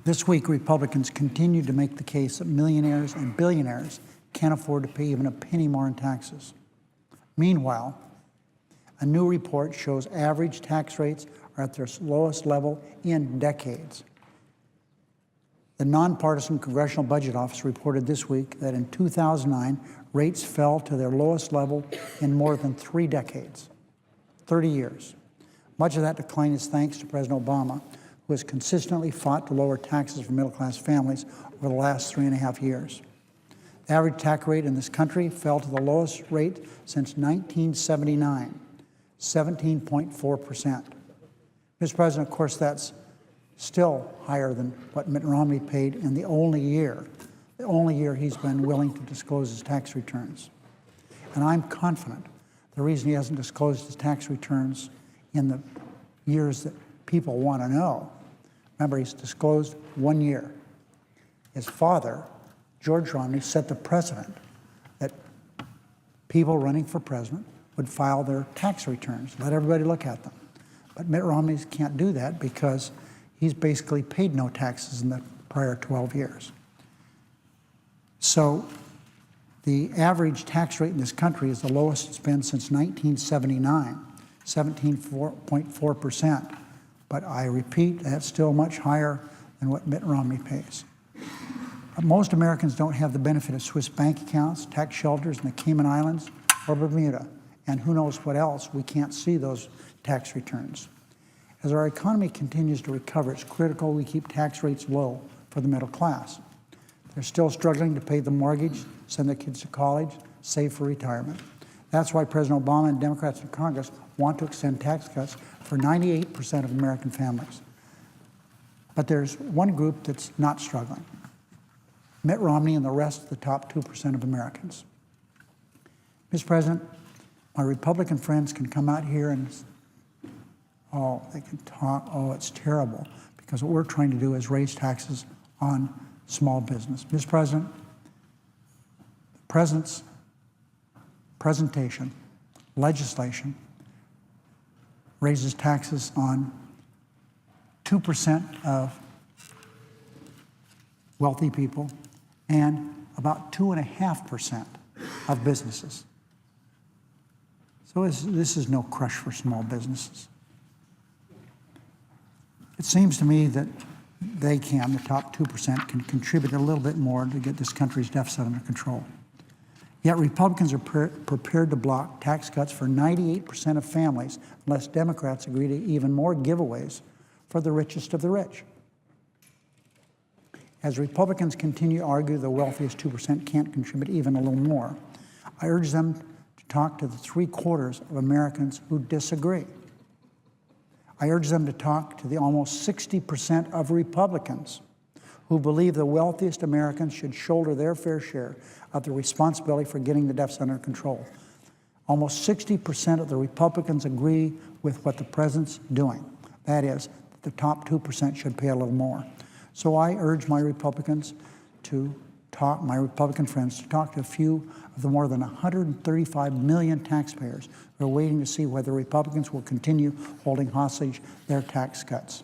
This week, Republicans continued to make the case that millionaires and billionaires can't afford to pay even a penny more in taxes. Meanwhile, a new report shows average tax rates are at their lowest level in decades. The non-partisan Congressional Budget Office reported this week that in 2009, rates fell to their lowest level in more than 3 decades, 30 years. Much of that decline is thanks to President Obama, who has consistently fought to lower taxes for middle-class families over the last 3.5 years. The average tax rate in this country fell to the lowest rate since 1979, 17.4%. Mr. President, of course, that's still higher than what Mitt Romney paid in the only year he's been willing to disclose his tax returns. And I'm confident the reason he hasn't disclosed his tax returns in the years that people want to know, remember, he's disclosed 1 year. His father, George Romney, set the precedent that people running for president would file their tax returns, let everybody look at them. But Mitt Romney can't do that because he's basically paid no taxes in the prior 12 years. So the average tax rate in this country is the lowest it's been since 1979, 17.4%. But I repeat, that's still much higher than what Mitt Romney pays. But most Americans don't have the benefit of Swiss bank accounts, tax shelters in the Cayman Islands, or Bermuda, and who knows what else. We can't see those tax returns. As our economy continues to recover, it's critical we keep tax rates low for the middle class. They're still struggling to pay the mortgage, send their kids to college, save for retirement. That's why President Obama and Democrats in Congress want to extend tax cuts for 98% of American families. But there's one group that's not struggling: Mitt Romney and the rest of the top 2% of Americans. Mr. President, my Republican friends can come out here and, they can talk, it's terrible, because what we're trying to do is raise taxes on small business. Mr. President, the President's presentation, legislation, raises taxes on 2% of wealthy people and about 2.5% of businesses. So this is no crush for small businesses. It seems to me that the top 2%, can contribute a little bit more to get this country's deficit under control. Yet Republicans are prepared to block tax cuts for 98% of families unless Democrats agree to even more giveaways for the richest of the rich. As Republicans continue to argue the wealthiest 2% can't contribute even a little more, I urge them to talk to the 3/4 of Americans who disagree. I urge them to talk to the almost 60% of Republicans who believe the wealthiest Americans should shoulder their fair share of the responsibility for getting the deficit under control. Almost 60% of the Republicans agree with what the president's doing. That is, that the top 2% should pay a little more. So I urge my Republican friends to talk to a few of the more than 135 million taxpayers who are waiting to see whether Republicans will continue holding hostage their tax cuts.